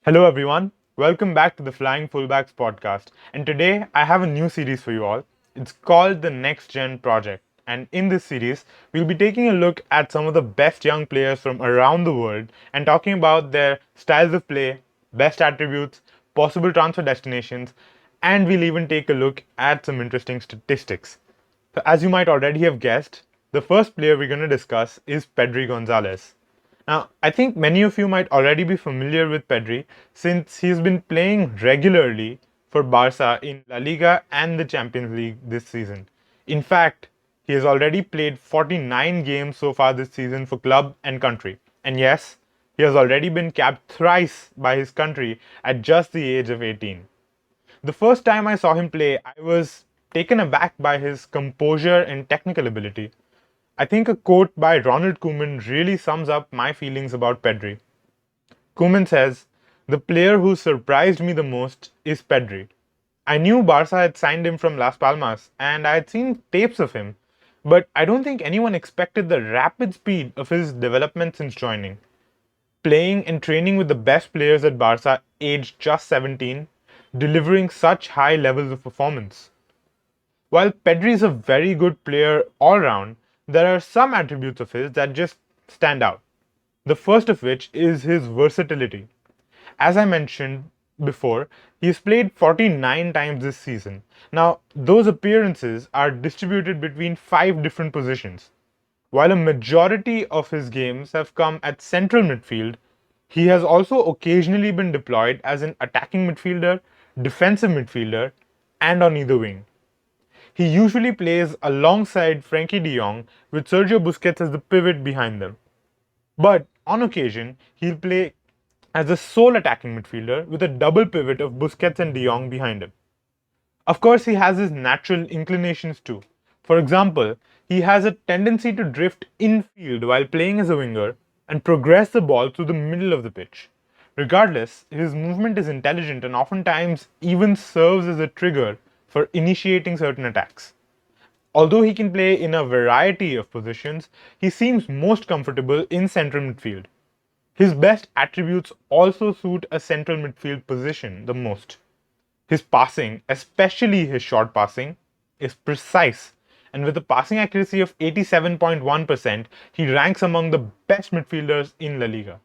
Hello, everyone. Welcome back to the Flying Fullbacks podcast. And today I have a new series for you all. It's called the Next Gen Project. And in this series, we'll be taking a look at some of the best young players from around the world and talking about their styles of play, best attributes, possible transfer destinations, and we'll even take a look at some interesting statistics. So, as you might already have guessed, the first player we're going to discuss is Pedri Gonzalez. Now, I think many of you might already be familiar with Pedri since he's been playing regularly for Barca in La Liga and the Champions League this season. In fact, he has already played 49 games so far this season for club and country. And yes, he has already been capped thrice by his country at just the age of 18. The first time I saw him play, I was taken aback by his composure and technical ability. I think a quote by Ronald Koeman really sums up my feelings about Pedri. Koeman says, "The player who surprised me the most is Pedri. I knew Barca had signed him from Las Palmas and I had seen tapes of him, but I don't think anyone expected the rapid speed of his development since joining. Playing and training with the best players at Barca aged just 17, delivering such high levels of performance. While Pedri is a very good player all round, there are some attributes of his that just stand out. The first of which is his versatility. As I mentioned before, he's played 49 times this season. Now, those appearances are distributed between 5 different positions. While a majority of his games have come at central midfield, he has also occasionally been deployed as an attacking midfielder, defensive midfielder, and on either wing. He usually plays alongside Frenkie de Jong with Sergio Busquets as the pivot behind them. But on occasion, he'll play as a sole attacking midfielder with a double pivot of Busquets and de Jong behind him. Of course, he has his natural inclinations too. For example, he has a tendency to drift infield while playing as a winger and progress the ball through the middle of the pitch. Regardless, his movement is intelligent and oftentimes even serves as a trigger for initiating certain attacks. Although he can play in a variety of positions, he seems most comfortable in central midfield. His best attributes also suit a central midfield position the most. His passing, especially his short passing, is precise, and with a passing accuracy of 87.1%, he ranks among the best midfielders in La Liga.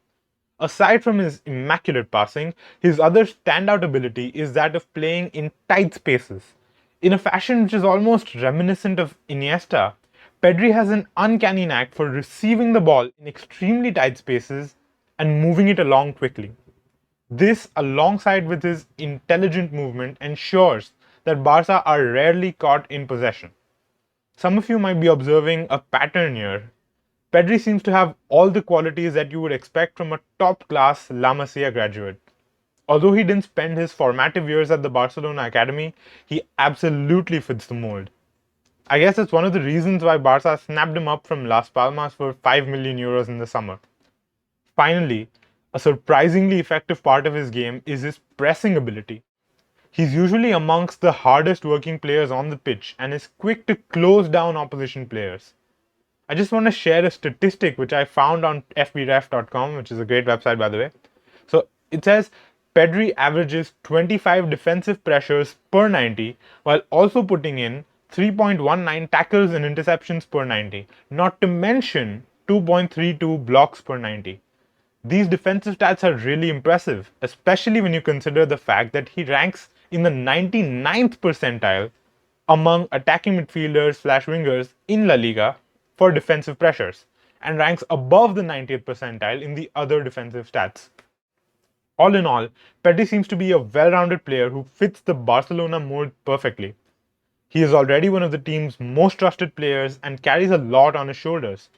Aside from his immaculate passing, his other standout ability is that of playing in tight spaces. In a fashion which is almost reminiscent of Iniesta, Pedri has an uncanny knack for receiving the ball in extremely tight spaces and moving it along quickly. This, alongside with his intelligent movement, ensures that Barca are rarely caught in possession. Some of you might be observing a pattern here. Pedri seems to have all the qualities that you would expect from a top-class La Masia graduate. Although he didn't spend his formative years at the Barcelona academy, he absolutely fits the mold. I guess it's one of the reasons why Barca snapped him up from Las Palmas for 5 million euros in the summer. Finally, a surprisingly effective part of his game is his pressing ability. He's usually amongst the hardest working players on the pitch and is quick to close down opposition players. I just want to share a statistic which I found on fbref.com, which is a great website by the way. So it says Pedri averages 25 defensive pressures per 90 while also putting in 3.19 tackles and interceptions per 90, not to mention 2.32 blocks per 90. These defensive stats are really impressive, especially when you consider the fact that he ranks in the 99th percentile among attacking midfielders/wingers in La Liga for defensive pressures and ranks above the 90th percentile in the other defensive stats. All in all, Pedri seems to be a well-rounded player who fits the Barcelona mold perfectly. He is already one of the team's most trusted players and carries a lot on his shoulders.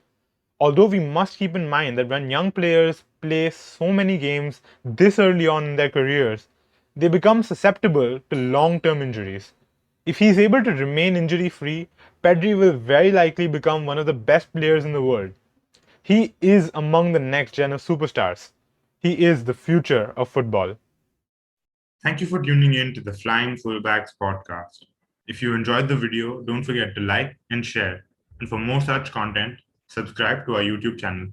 Although we must keep in mind that when young players play so many games this early on in their careers, they become susceptible to long-term injuries. If he is able to remain injury-free, Pedri will very likely become one of the best players in the world. He is among the next gen of superstars. He is the future of football. Thank you for tuning in to the Flying Fullbacks podcast. If you enjoyed the video, don't forget to like and share. And for more such content, subscribe to our YouTube channel.